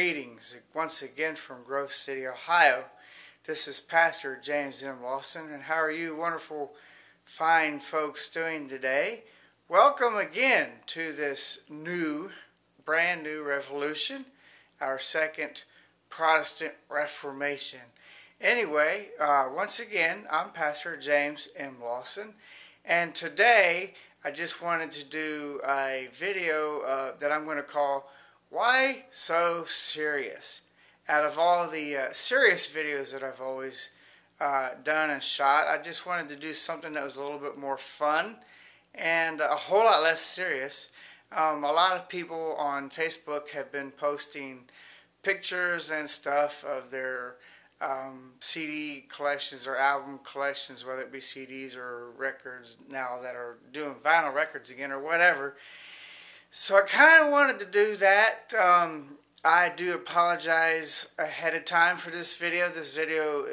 Greetings once again from Grove City, Ohio. This is Pastor James M. Lawson, and how are you wonderful, fine folks doing today? Welcome again to this brand new revolution, our second Protestant Reformation. Anyway, once again, I'm Pastor James M. Lawson, and today I just wanted to do a video that I'm going to call Why So Serious? Out of all the serious videos that I've always done and shot, I just wanted to do something that was a little bit more fun and a whole lot less serious. A lot of people on Facebook have been posting pictures and stuff of their CD collections or album collections, whether it be CDs or records now that are doing vinyl records again or whatever. So I kind of wanted to do that. I do apologize ahead of time for this video. This video,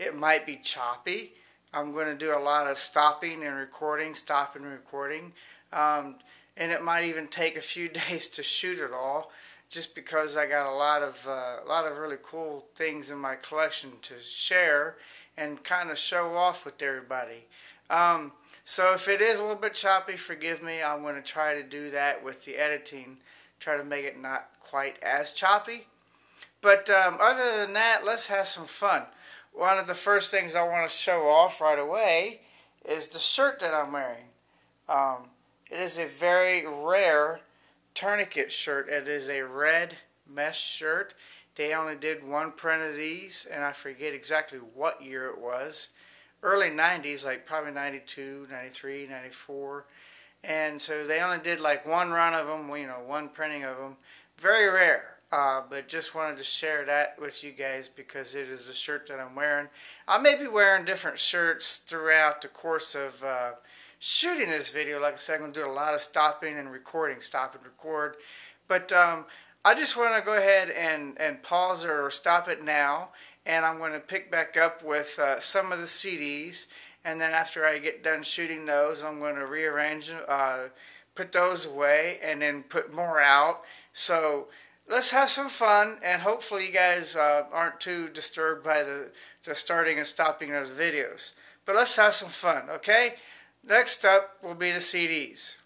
it might be choppy. I'm going to do a lot of stopping and recording, and it might even take a few days to shoot it all, just because I got a lot of really cool things in my collection to share and kind of show off with everybody. So if it is a little bit choppy, forgive me. I'm going to try to do that with the editing, try to make it not quite as choppy. But other than that, let's have some fun. One of the first things I want to show off right away is the shirt that I'm wearing. It is a very rare tourniquet shirt. It is a red mesh shirt. They only did one print of these, and I forget exactly what year it was. Early 90s, like probably 92, 93, 94. And so they only did like one run of them, one printing of them. Very rare, but just wanted to share that with you guys because it is the shirt that I'm wearing. I may be wearing different shirts throughout the course of shooting this video. Like I said, I'm going to do a lot of stopping and recording, stop and record. But I just want to go ahead and pause or stop it now. And I'm going to pick back up with some of the CDs. And then after I get done shooting those, I'm going to rearrange them, put those away, and then put more out. So let's have some fun. And hopefully you guys aren't too disturbed by the starting and stopping of the videos. But let's have some fun, okay? Next up will be the CDs.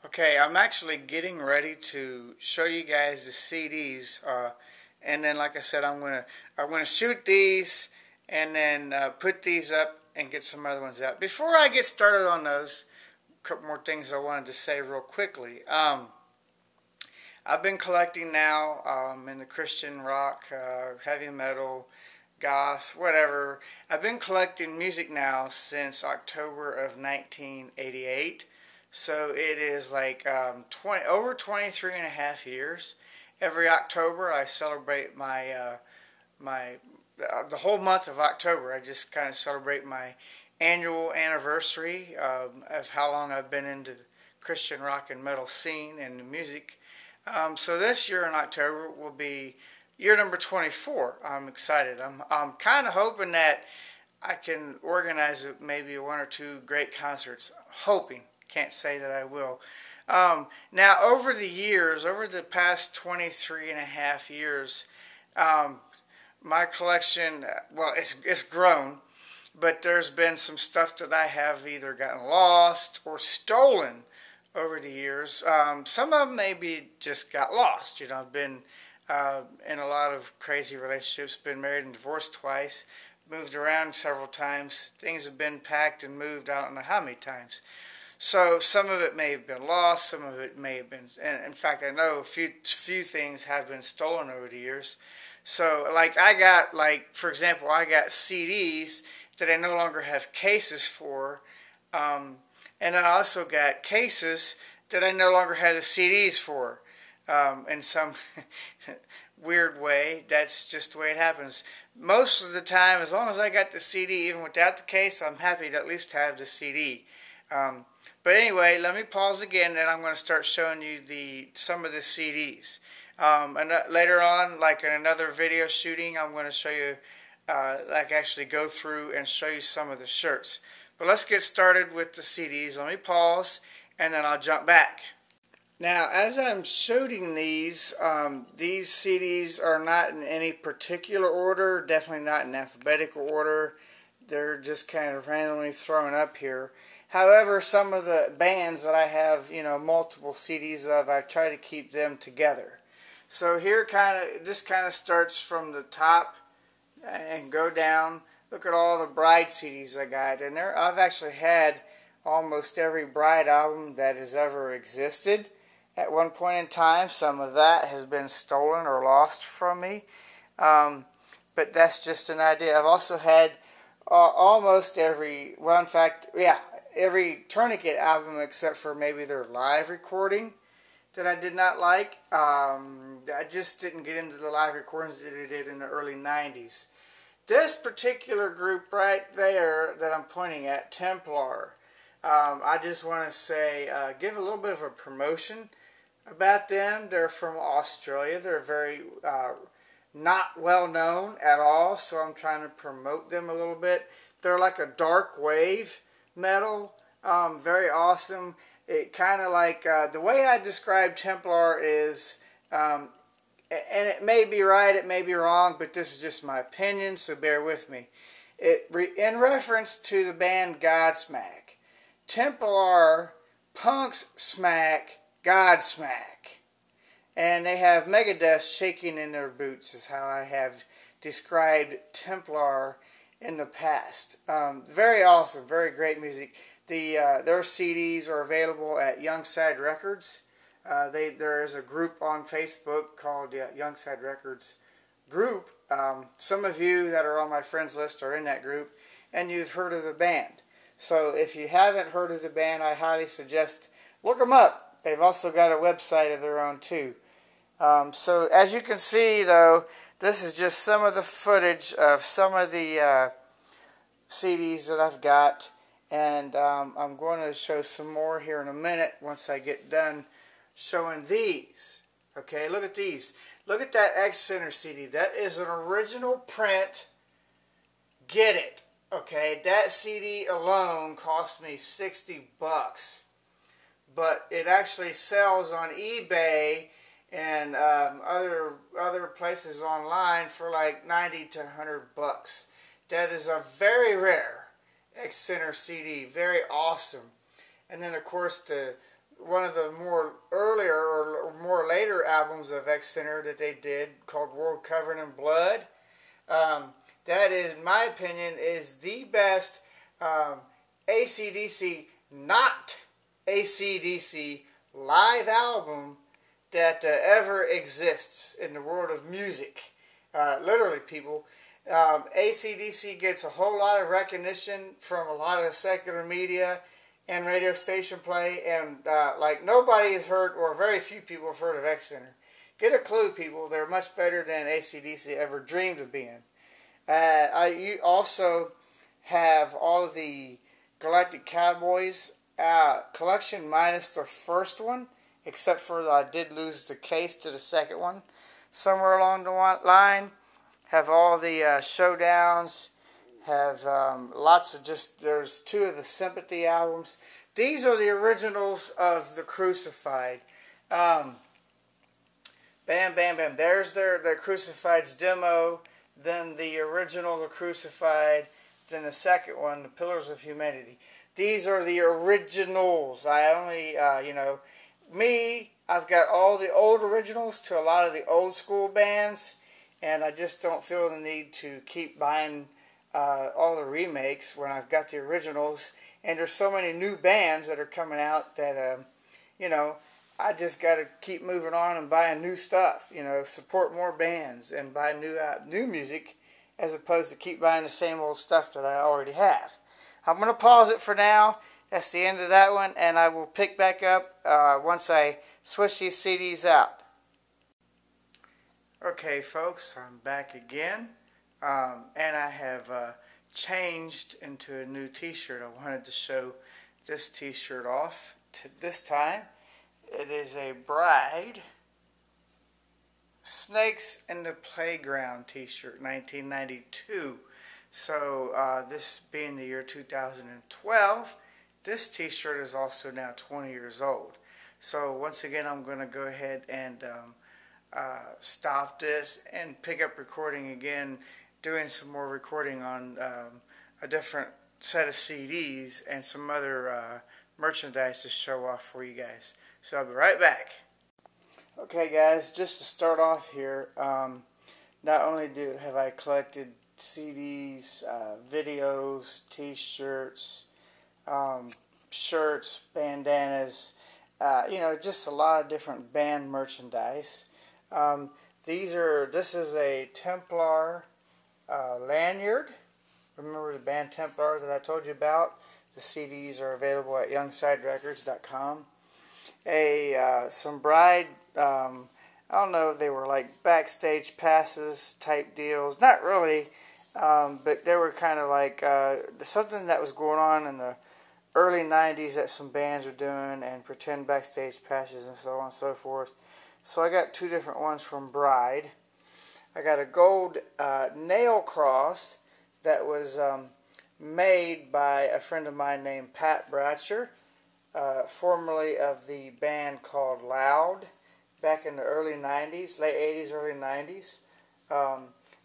Okay, I'm actually getting ready to show you guys the CDs. And then, like I said, I'm gonna shoot these and then put these up and get some other ones out. Before I get started on those, a couple more things I wanted to say real quickly. I've been collecting now in the Christian rock, heavy metal, goth, whatever. I've been collecting music now since October of 1988. So it is like over 23 and a half years. Every October I celebrate the whole month of October. I just kind of celebrate my annual anniversary of how long I've been into the Christian rock and metal scene and the music. So this year in October will be year number 24. I'm excited. I'm kind of hoping that I can organize maybe one or two great concerts. Hoping. Can't say that I will. Now, over the years, over the past 23 and a half years, my collection, well, it's grown, but there's been some stuff that I have either gotten lost or stolen over the years. Some of them maybe just got lost. I've been in a lot of crazy relationships, been married and divorced twice, moved around several times. Things have been packed and moved, I don't know how many times. So some of it may have been lost, some of it may have been, and in fact I know a few things have been stolen over the years. So for example, I got CDs that I no longer have cases for, and I also got cases that I no longer have the CDs for. In some weird way, that's just the way it happens. Most of the time, as long as I got the CD, even without the case, I'm happy to at least have the CD. But anyway, let me pause again, and I'm going to start showing you some of the CDs. And later on, like in another video shooting, I'm going to show you, actually go through and show you some of the shirts. But let's get started with the CDs. Let me pause, and then I'll jump back. Now, as I'm shooting these CDs are not in any particular order, definitely not in alphabetical order. They're just kind of randomly thrown up here. However, some of the bands that I have, multiple CDs of, I try to keep them together. So here this kind of starts from the top and go down. Look at all the Bride CDs I got. And I've actually had almost every Bride album that has ever existed. At one point in time, some of that has been stolen or lost from me. But that's just an idea. I've also had almost every, well, in fact, yeah, every Tourniquet album except for maybe their live recording that I did not like. I just didn't get into the live recordings that they did in the early 90s. This particular group right there that I'm pointing at, Templar, I just want to say, give a little bit of a promotion about them. They're from Australia. They're very not well known at all, so I'm trying to promote them a little bit. They're like a dark wave metal, very awesome. It kind of like, the way I describe Templar is, and it may be right, it may be wrong, but this is just my opinion, so bear with me. In reference to the band Godsmack, Templar punks smack Godsmack. And they have Megadeth shaking in their boots is how I have described Templar in the past. Very awesome, very great music. Their CDs are available at Youngside Records. There is a group on Facebook called Youngside Records Group. Some of you that are on my friends list are in that group, and you've heard of the band. So if you haven't heard of the band, I highly suggest look them up. They've also got a website of their own too. So as you can see, though, this is just some of the footage of some of the CDs that I've got, and I'm going to show some more here in a minute once I get done showing these. Okay, look at these. Look at that X Center CD. That is an original print. Get it. Okay, that CD alone cost me $60. But it actually sells on eBay and other places online for like 90 to 100 bucks. That is a very rare X Center CD, very awesome. And then of course one of the more earlier or more later albums of X Center that they did called World Covered in Blood. That is, in my opinion, is the best AC/DC, not AC/DC live album that ever exists in the world of music. Literally, people. AC/DC gets a whole lot of recognition from a lot of secular media and radio station play, and like nobody has heard, or very few people have heard of X Center. Get a clue, people. They're much better than AC/DC ever dreamed of being. You also have all of the Galactic Cowboys collection minus the first one, except for I did lose the case to the second one somewhere along the line. Have all the showdowns, have lots of there's two of the Sympathy albums. These are the originals of the Crucified. Bam, bam, bam. There's their Crucified's demo, then the original, the Crucified, then the second one, the Pillars of Humanity. These are the originals. I only, I've got all the old originals to a lot of the old school bands, and I just don't feel the need to keep buying all the remakes when I've got the originals. And there's so many new bands that are coming out that, I just got to keep moving on and buying new stuff. Support more bands and buy new music as opposed to keep buying the same old stuff that I already have. I'm going to pause it for now. That's the end of that one, and I will pick back up once I switch these CDs out. Okay, folks, I'm back again, and I have changed into a new t-shirt. I wanted to show this t-shirt off this time. It is a Bride Snakes in the Playground t-shirt, 1992. So this being the year 2012, this t-shirt is also now 20 years old. So once again, I'm going to go ahead and stop this and pick up recording again, doing some more recording on a different set of CDs and some other merchandise to show off for you guys. So I'll be right back. Okay guys, just to start off here, not only have I collected CDs, videos, t-shirts, shirts, bandanas, just a lot of different band merchandise. This is a Templar lanyard. Remember the band Templar that I told you about? The CDs are available at youngsiderecords.com. Some Bride, I don't know, they were like backstage passes type deals. Not really, but they were kind of like something that was going on in the early 90s that some bands were doing, and pretend backstage passes and so on and so forth. So I got two different ones from Bride. I got a gold nail cross that was made by a friend of mine named Pat Bratcher, formerly of the band called Loud, back in the early 90s, late 80s, early 90s.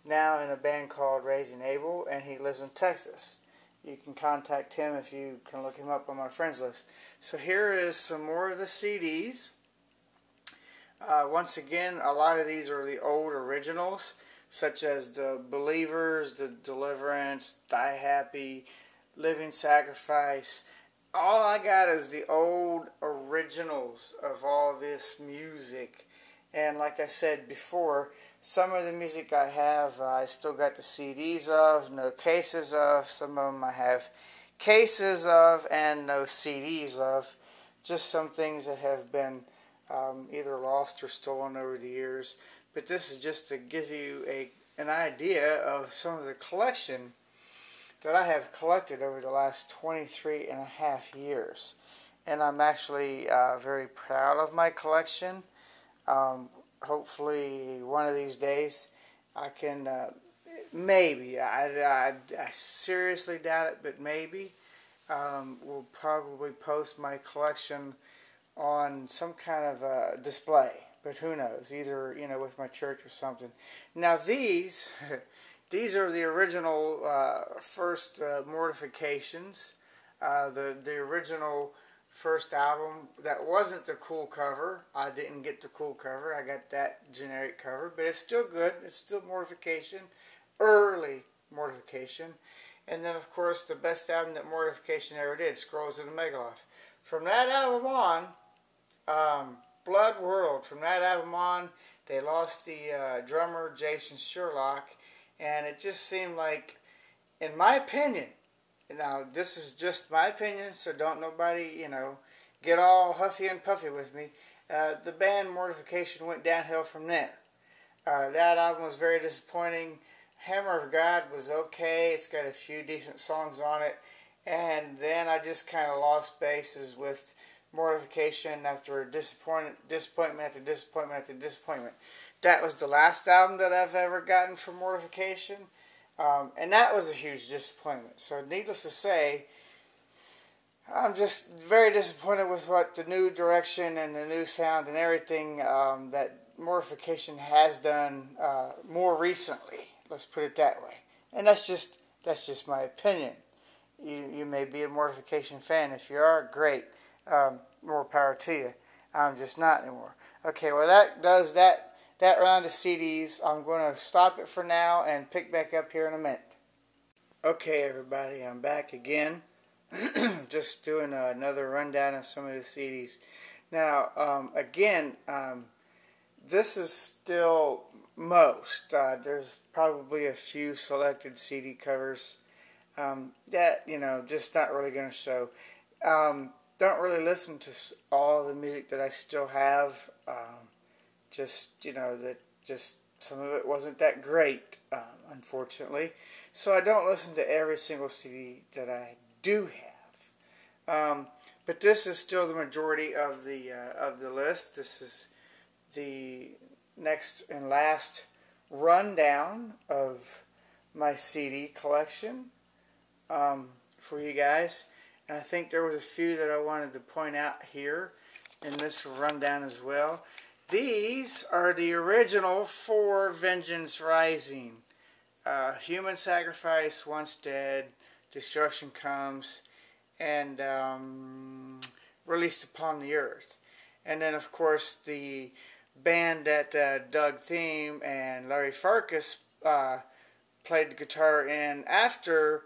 Now in a band called Raising Abel, and he lives in Texas. You can contact him if you can look him up on my friends list. So here is some more of the CDs. Once again, a lot of these are the old originals, such as the Believers, the Deliverance, Die Happy, Living Sacrifice. All I got is the old originals of all this music. And like I said before, some of the music I have, I still got the CDs of, no cases of. Some of them I have cases of and no CDs of. Just some things that have been either lost or stolen over the years. But this is just to give you an idea of some of the collection that I have collected over the last 23 and a half years. And I'm actually very proud of my collection. Hopefully one of these days I can, maybe, I seriously doubt it, but maybe, we'll probably post my collection on some kind of display. But who knows, either, with my church or something. Now these are the original first Mortifications, the original first album that wasn't the cool cover. I didn't get the cool cover. I got that generic cover, but it's still good. It's still Mortification, early Mortification. And then, of course, the best album that Mortification ever did, Scrolls of the Megaloth. From that album on, Blood World. From that album on, they lost the drummer, Jason Sherlock, and it just seemed like, in my opinion, now this is just my opinion, so don't nobody, get all huffy and puffy with me, the band Mortification went downhill from there. That album was very disappointing. Hammer of God was okay. It's got a few decent songs on it, and then I just kind of lost bases with Mortification after disappointment after disappointment after disappointment. That was the last album that I've ever gotten from Mortification, and that was a huge disappointment. So needless to say, I'm just very disappointed with what the new direction and the new sound and everything that Mortification has done more recently. Let's put it that way. And that's just my opinion. You may be a Mortification fan. If you are, great. More power to you. I'm just not anymore. Okay, well that does that round of CDs. I'm going to stop it for now and pick back up here in a minute. Okay, everybody, I'm back again. Just doing another rundown of some of the CDs. Now, again, this is still most. There's probably a few selected CD covers that, just not really going to show. Don't really listen to all the music that I still have. Just some of it wasn't that great, unfortunately. So I don't listen to every single CD that I do have. But this is still the majority of the list. This is the next and last rundown of my CD collection for you guys. And I think there was a few that I wanted to point out here in this rundown as well. These are the original for Vengeance Rising. Human sacrifice, once dead, destruction comes, and released upon the earth. And then, of course, the band that Doug Thiem and Larry Farkas played the guitar in after,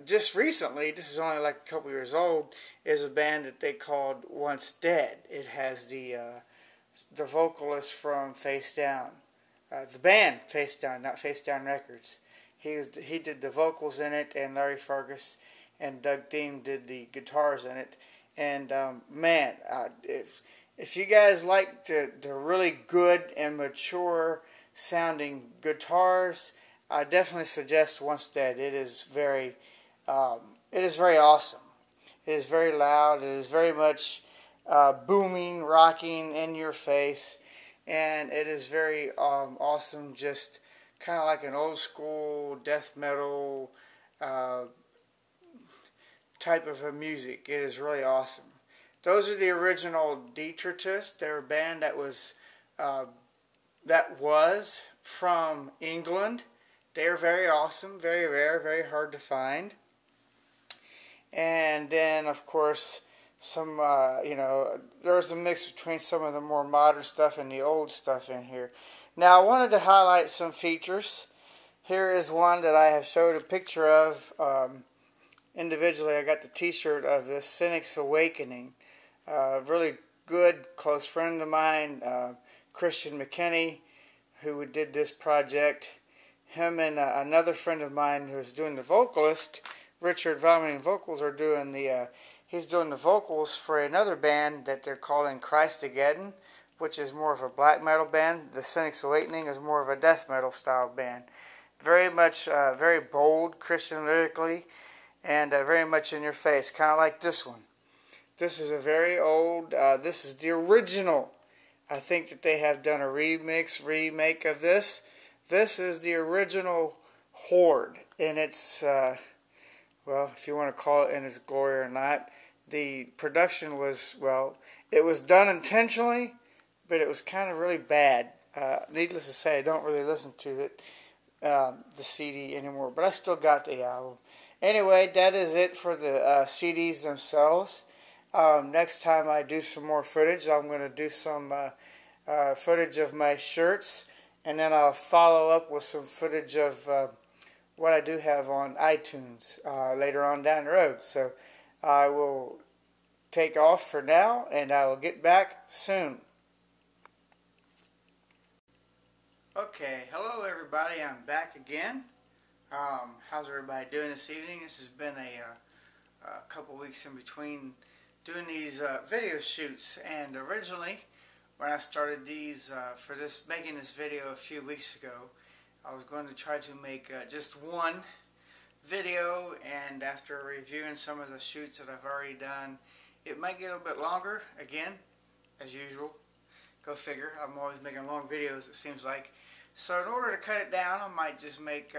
just recently, this is only like a couple years old, is a band that they called Once Dead. It has the vocalist from Face Down. The band Face Down, not Face Down Records. He did the vocals in it, and Larry Farkas and Doug Thiem did the guitars in it. And man, if you guys like the really good and mature sounding guitars, I definitely suggest Once Dead. It is very awesome. It is very loud. It is very much booming, rocking, in your face. And it is very awesome, just kind of like an old school death metal type of a music. It is really awesome. Those are the original Detritus. They're a band that was from England. They are very awesome, very rare, very hard to find. And then, of course, some, there's a mix between some of the more modern stuff and the old stuff in here. Now, I wanted to highlight some features. Here is one that I have showed a picture of individually. I got the t-shirt of this Cynic's Awakening. Really good, close friend of mine, Christian McKinney, who did this project. Him and another friend of mine who's doing the vocalist, Richard Vomiting Vocals, are doing he's doing the vocals for another band that they're calling Christageddon, which is more of a black metal band. The Cynic's Awakening is more of a death metal style band. Very much, very bold Christian lyrically, and very much in your face, kind of like this one. This is a very old, this is the original. I think that they have done a remake of this. This is the original Horde, and it's, well, if you want to call it in its glory or not. The production was, well, it was done intentionally, but it was kind of really bad. Needless to say, I don't really listen to it, the CD anymore, but I still got the album. Anyway, that is it for the CDs themselves. Next time I do some more footage, I'm going to do some footage of my shirts, and then I'll follow up with some footage of what I do have on iTunes later on down the road. So I will take off for now, and I will get back soon. Okay, hello everybody, I'm back again. How's everybody doing this evening? This has been a couple weeks in between doing these video shoots, and originally when I started these making this video a few weeks ago, I was going to try to make just one video, and after reviewing some of the shoots that I've already done, it might get a little bit longer, again, as usual. Go figure, I'm always making long videos, it seems like. So in order to cut it down, I might just make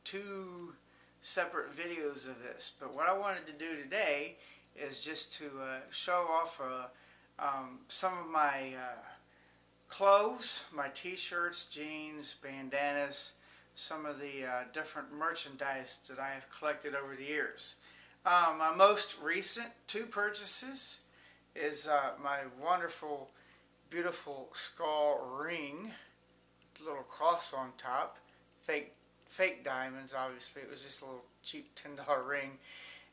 two separate videos of this. But what I wanted to do today is just to show off some of my clothes, my t-shirts, jeans, bandanas, some of the different merchandise that I have collected over the years. My most recent two purchases is my wonderful, beautiful skull ring, little cross on top, fake diamonds, obviously. It was just a little cheap $10 ring.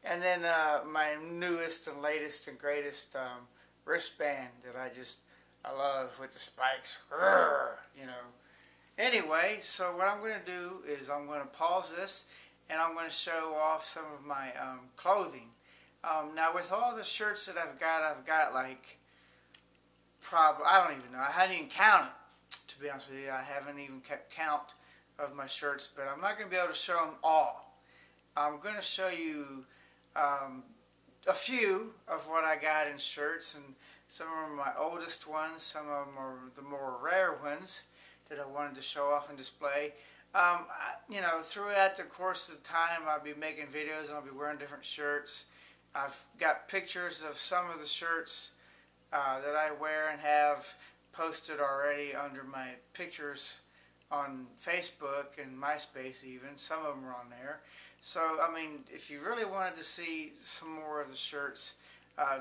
And then my newest and latest and greatest wristband that I love with the spikes, you know. Anyway, so what I'm going to do is I'm going to pause this, and I'm going to show off some of my clothing. Now with all the shirts that I've got like, I don't even know, I hadn't even counted, to be honest with you. I haven't even kept count of my shirts, but I'm not going to be able to show them all. I'm going to show you a few of what I got in shirts, and some of them are my oldest ones, some of them are the more rare ones that I wanted to show off and display. You know, throughout the course of the time, I'll be making videos and I'll be wearing different shirts. I've got pictures of some of the shirts that I wear and have posted already under my pictures on Facebook and MySpace even. Some of them are on there. So, I mean, if you really wanted to see some more of the shirts,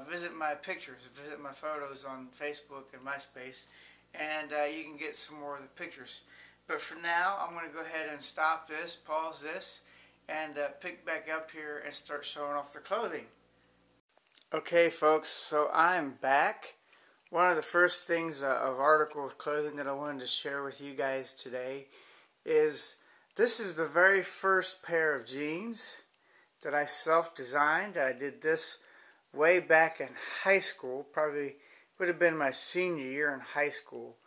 visit my pictures, visit my photos on Facebook and MySpace, and you can get some more of the pictures. But for now, I'm going to go ahead and stop this, pause this, and pick back up here and start showing off the clothing. Okay, folks, so I'm back. One of the first things of article of clothing that I wanted to share with you guys today is this is the very first pair of jeans that I self-designed. I did this way back in high school, probably would have been my senior year in high school.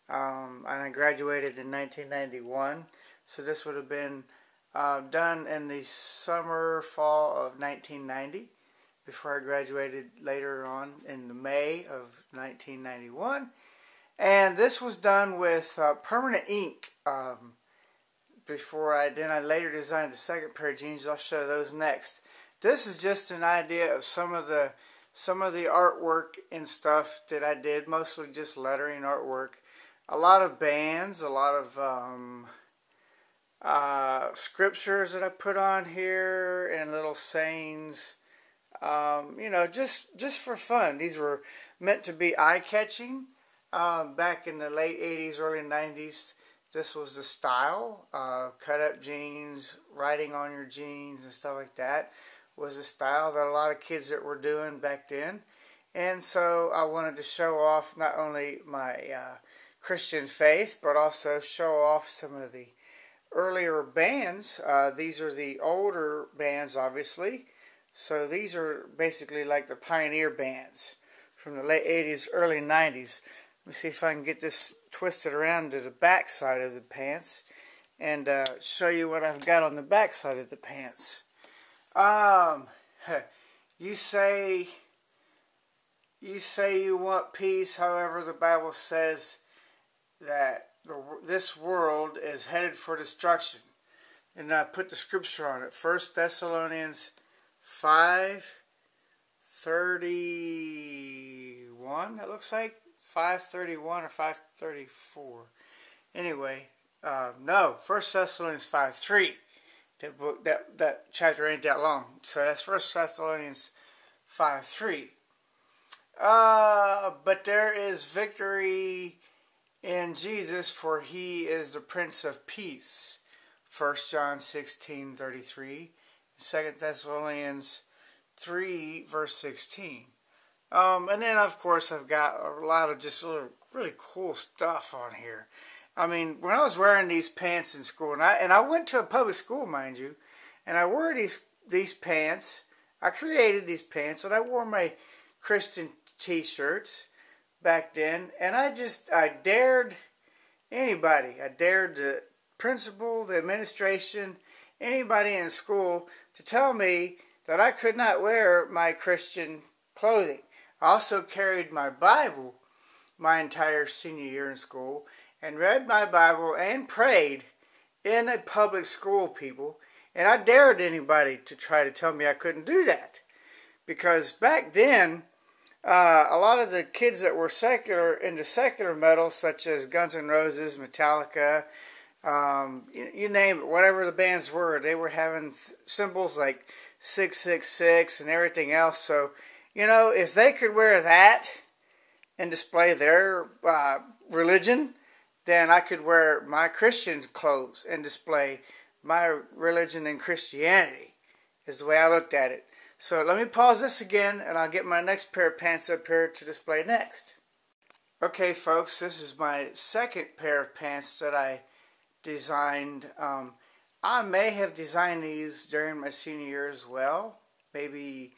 And I graduated in 1991, so this would have been done in the summer, fall of 1990, before I graduated later on in the May of 1991. And this was done with permanent ink. Then I later designed the second pair of jeans. I'll show those next. This is just an idea of some of the artwork and stuff that I did, mostly just lettering artwork. A lot of bands, a lot of scriptures that I put on here, and little sayings. You know, just for fun. These were meant to be eye-catching. Back in the late 80s, early 90s, this was the style. Cut-up jeans, writing on your jeans and stuff like that was the style that a lot of kids that were doing back then. And so I wanted to show off not only my Christian faith, but also show off some of the earlier bands. These are the older bands, obviously. So these are basically like the pioneer bands from the late 80s, early 90s. Let me see if I can get this twisted around to the back side of the pants and show you what I've got on the back side of the pants. You say you want peace, however the Bible says that this world is headed for destruction. And I put the scripture on it. 1 Thessalonians 5:31, that looks like 5:31 or 5:34. Anyway, no, 1 Thessalonians 5:3. That chapter ain't that long, so that's 1 Thessalonians 5:3. But there is victory in Jesus, for He is the Prince of Peace. 1 John 16:33. 2 Thessalonians 3, verse 16. And then, of course, I've got a lot of just really cool stuff on here. I mean, when I was wearing these pants in school, and I went to a public school, mind you, and I wore these pants. I created these pants, and I wore my Christian T-shirts back then, and I dared anybody. I dared the principal, the administration, anybody in school to tell me that I could not wear my Christian clothing. I also carried my Bible my entire senior year in school and read my Bible and prayed in a public school, people. And I dared anybody to try to tell me I couldn't do that. Because back then, a lot of the kids that were into secular metal, such as Guns N' Roses, Metallica, you name it, whatever the bands were, they were having symbols like 666 and everything else. So, you know, if they could wear that and display their religion, then I could wear my Christian clothes and display my religion and Christianity, is the way I looked at it. So let me pause this again, and I'll get my next pair of pants up here to display next. Okay, folks, this is my second pair of pants that I designed. I may have designed these during my senior year as well, maybe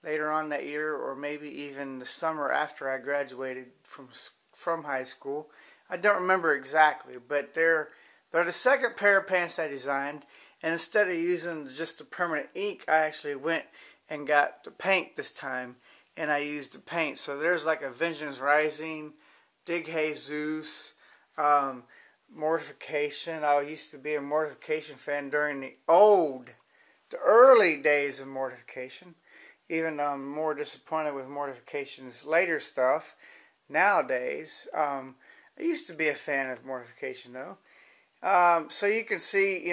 later on that year, or maybe even the summer after I graduated from high school. I don't remember exactly, but they're the second pair of pants I designed, and instead of using just the permanent ink, I actually went and got the paint this time, and I used the paint. So there's like a Vengeance Rising, Dig Jesus, Mortification. I used to be a Mortification fan during the early days of Mortification. Even I'm more disappointed with Mortification's later stuff nowadays. I used to be a fan of Mortification though. So you can see,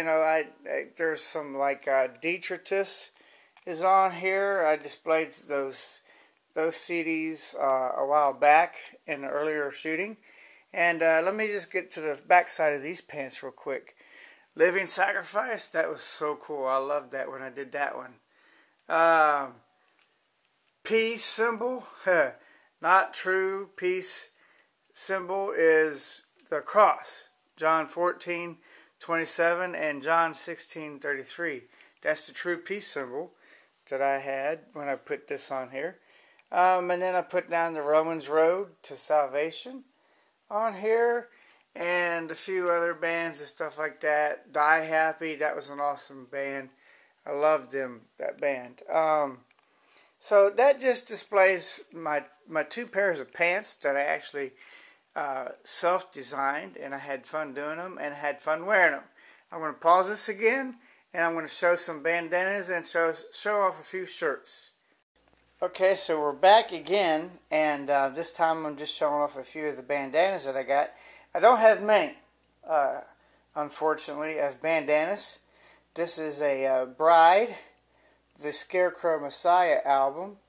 there's some like Detritus is on here. I displayed those CDs a while back in the earlier shooting. And let me just get to the back side of these pants real quick. Living Sacrifice, that was so cool. I loved that when I did that one. Peace symbol, not true. Peace symbol is the cross. John 14:27 and John 16:33. That's the true peace symbol that I had when I put this on here. And then I put down the Romans Road to Salvation on here, and a few other bands and stuff like that. Die Happy, that was an awesome band. I loved them, that band. So that just displays my two pairs of pants that I actually self-designed, and I had fun doing them and had fun wearing them. I'm going to pause this again, and I'm going to show some bandanas and show off a few shirts. Okay, so we're back again, and this time I'm just showing off a few of the bandanas that I got. I don't have many, unfortunately, of bandanas. This is a Bride, the Scarecrow Messiah album.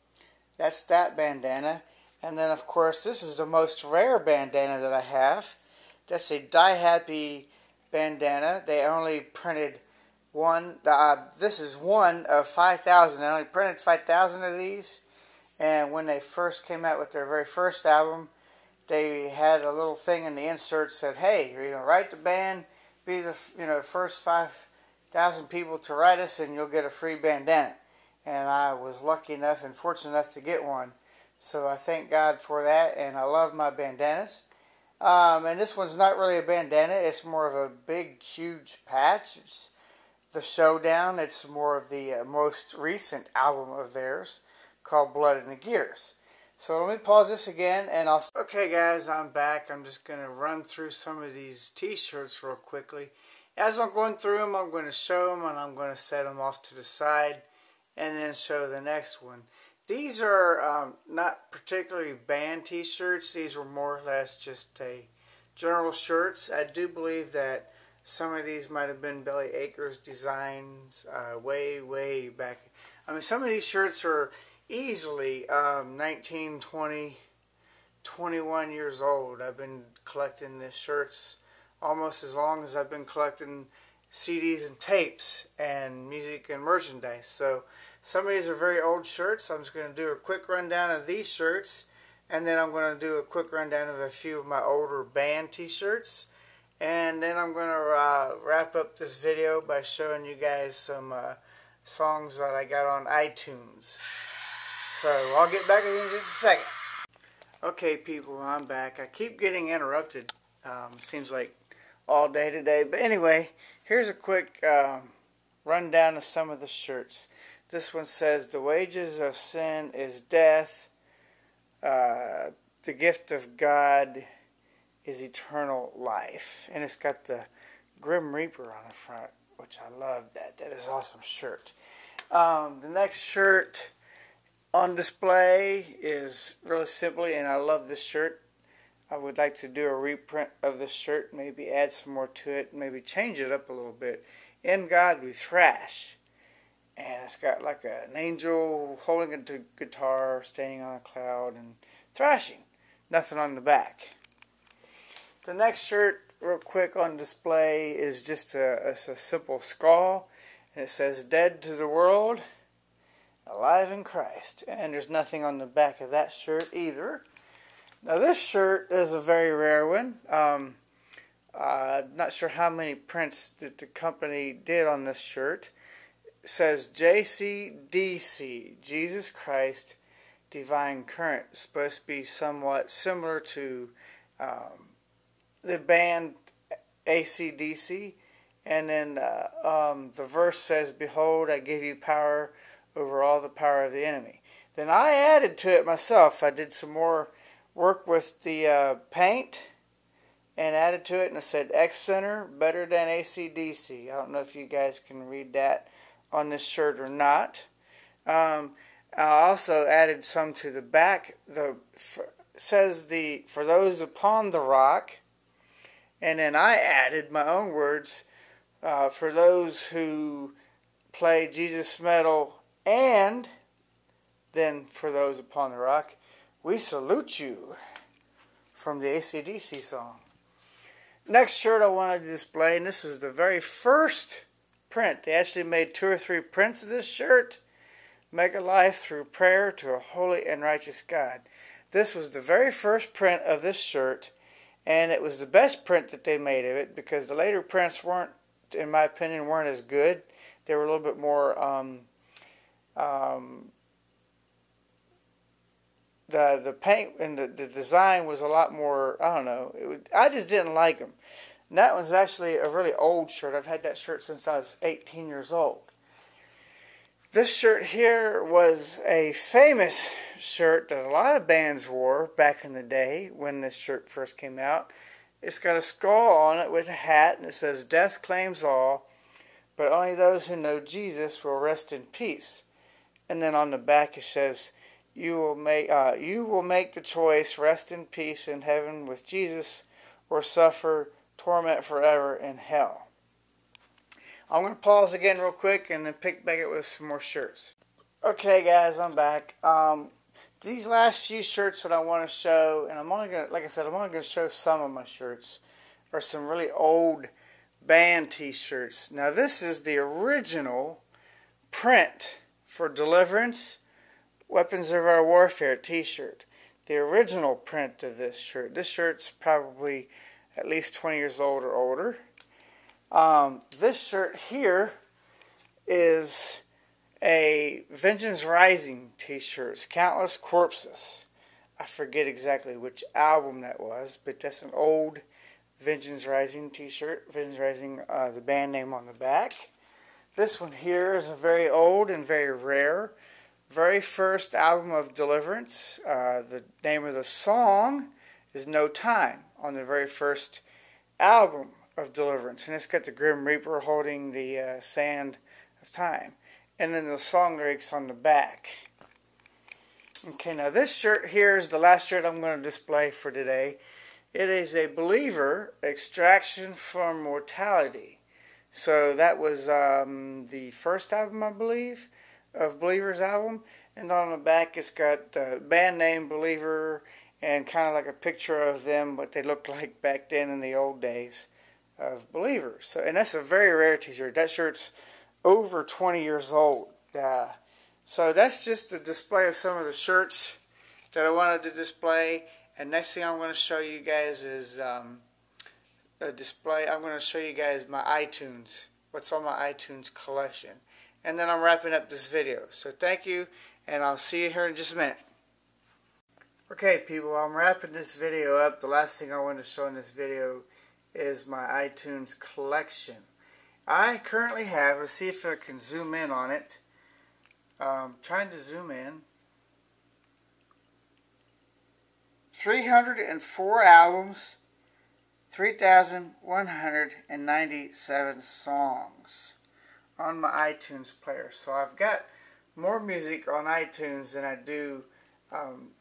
That's that bandana. And then, of course, this is the most rare bandana that I have. That's a Die Happy bandana. They only printed one. This is one of 5,000. They only printed 5,000 of these. And when they first came out with their very first album, they had a little thing in the insert that said, hey, write the band, be the first 5,000 people to write us, and you'll get a free bandana. And I was lucky enough and fortunate enough to get one. So I thank God for that, and I love my bandanas. And this one's not really a bandana. It's more of a big, huge patch. It's the Showdown. It's more of the most recent album of theirs called Blood in the Gears. So let me pause this again, and I'll... Okay, guys, I'm back. I'm just going to run through some of these t-shirts real quickly. As I'm going through them, I'm going to show them, and I'm going to set them off to the side, and then show the next one. These are not particularly band t-shirts. These were more or less just general shirts. I do believe that some of these might have been Billy Akers designs way, way back. I mean, some of these shirts are easily 19, 20, 21 years old. I've been collecting these shirts almost as long as I've been collecting CDs and tapes and music and merchandise. So some of these are very old shirts. I'm just going to do a quick rundown of these shirts, and then I'm going to do a quick rundown of a few of my older band t-shirts, and then I'm going to wrap up this video by showing you guys some songs that I got on iTunes. So I'll get back to you in just a second. Okay, people, I'm back. I keep getting interrupted. Seems like all day today. But anyway, here's a quick rundown of some of the shirts. This one says, the wages of sin is death. The gift of God is eternal life. And it's got the Grim Reaper on the front, which I love that. That is an awesome shirt. The next shirt on display is really simply, and I love this shirt. I would like to do a reprint of this shirt, maybe add some more to it, maybe change it up a little bit. In God we thrash. And it's got like an angel holding a guitar, standing on a cloud, and thrashing. Nothing on the back. The next shirt, real quick on display, is just a simple skull. And it says, dead to the world, alive in Christ. And there's nothing on the back of that shirt either. Now this shirt is a very rare one. I'm not sure how many prints that the company did on this shirt. It says JCDC, Jesus Christ Divine Current. It's supposed to be somewhat similar to the band AC/DC. And then the verse says, behold, I give you power over all the power of the enemy. Then I added to it myself. I did some more work with the paint and added to it, and it said X Center, better than AC/DC. I don't know if you guys can read that on this shirt or not. I also added some to the back. Says for those upon the rock, and then I added my own words for those who play Jesus metal, and then for those upon the rock, we salute you, from the AC/DC song. Next shirt I wanted to display, and this is the very first print. They actually made 2 or 3 prints of this shirt. Make a life through prayer to a holy and righteous God. This was the very first print of this shirt, and it was the best print that they made of it, because the later prints weren't, in my opinion, weren't as good. They were a little bit more, the paint and the design was a lot more, I don't know, I just didn't like them. And that was actually a really old shirt. I've had that shirt since I was 18 years old. This shirt here was a famous shirt that a lot of bands wore back in the day when this shirt first came out. It's got a skull on it with a hat, and it says, "Death claims all, but only those who know Jesus will rest in peace." And then on the back it says, you will make the choice, rest in peace in heaven with Jesus, or suffer torment forever in hell. I'm going to pause again real quick and then pick back up with some more shirts. Okay guys, I'm back. These last few shirts that I want to show, and I'm only going to, like I said, I'm only going to show some of my shirts, are some really old band t-shirts. Now this is the original print for Deliverance, Weapons of Our Warfare t-shirt. The original print of this shirt. This shirt's probably at least 20 years old or older. This shirt here is a Vengeance Rising t-shirt. It's Countless Corpses. I forget exactly which album that was, but that's an old Vengeance Rising t-shirt. Vengeance Rising, the band name on the back. This one here is a very old and very rare. Very first album of Deliverance. The name of the song is No Time on the very first album of Deliverance, and it's got the Grim Reaper holding the sand of time, and then the song lyrics on the back. Okay, now this shirt here is the last shirt I'm going to display for today. It is a Believer, Extraction from Mortality. So that was the first album, I believe, of Believer's album, and on the back it's got the band name Believer and kind of like a picture of them, what they looked like back then in the old days of Believers. So, and that's a very rare t-shirt. That shirt's over 20 years old. So that's just a display of some of the shirts that I wanted to display. And next thing I'm going to show you guys is a display. I'm going to show you guys my iTunes, what's on my iTunes collection. And then I'm wrapping up this video. So thank you, and I'll see you here in just a minute. Okay people, I'm wrapping this video up. The last thing I want to show in this video is my iTunes collection. I currently have, let's see if I can zoom in on it. Trying to zoom in. 304 albums, 3,197 songs on my iTunes player. So I've got more music on iTunes than I do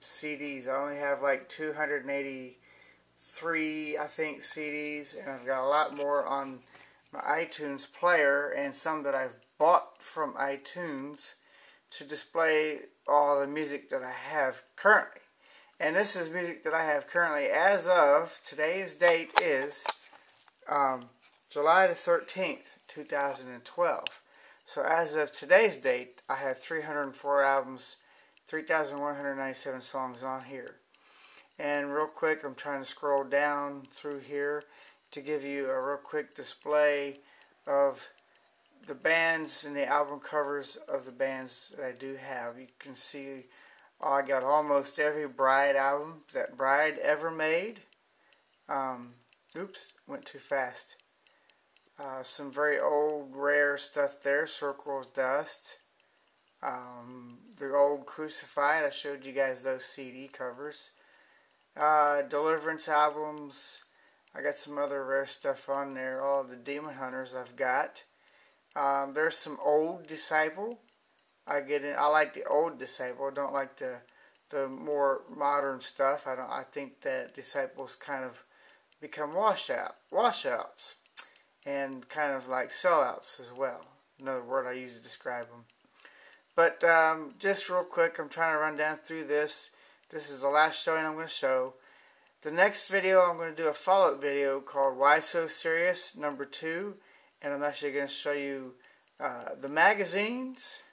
CDs. I only have like 283, I think, CDs, and I've got a lot more on my iTunes player, and some that I've bought from iTunes to display all the music that I have currently. And this is music that I have currently as of today's date is July the 13th, 2012. So as of today's date, I have 304 albums, 3,197 songs on here. And real quick, I'm trying to scroll down through here to give you a real quick display of the bands and the album covers of the bands that I do have. You can see I got almost every Bride album that Bride ever made. Oops, went too fast. Some very old, rare stuff there. Circle of Dust. The old Crucified. I showed you guys those CD covers. Deliverance albums. I got some other rare stuff on there. All the Demon Hunters I've got. There's some old Disciple I like the old Disciple. I don't like the more modern stuff. I think that Disciples kind of become washouts, and kind of like sellouts as well. Another word I use to describe them. But just real quick, I'm trying to run down through this. This is the last showing I'm going to show. The next video, I'm going to do a follow-up video called Why So Serious #2, and I'm actually going to show you the magazines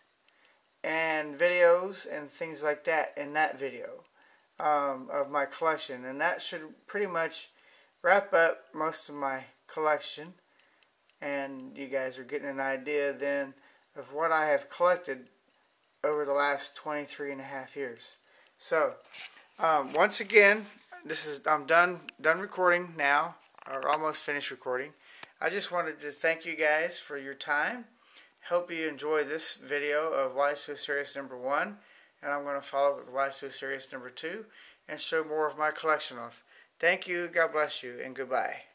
and videos and things like that in that video of my collection. And that should pretty much wrap up most of my collection, and you guys are getting an idea then of what I have collected over the last 23.5 years. So once again, I'm done recording now, or almost finished recording. I just wanted to thank you guys for your time. Hope you enjoy this video of Why So Serious #1, and I'm going to follow up with Why So Serious #2 and show more of my collection off. Thank you, God bless you, and goodbye.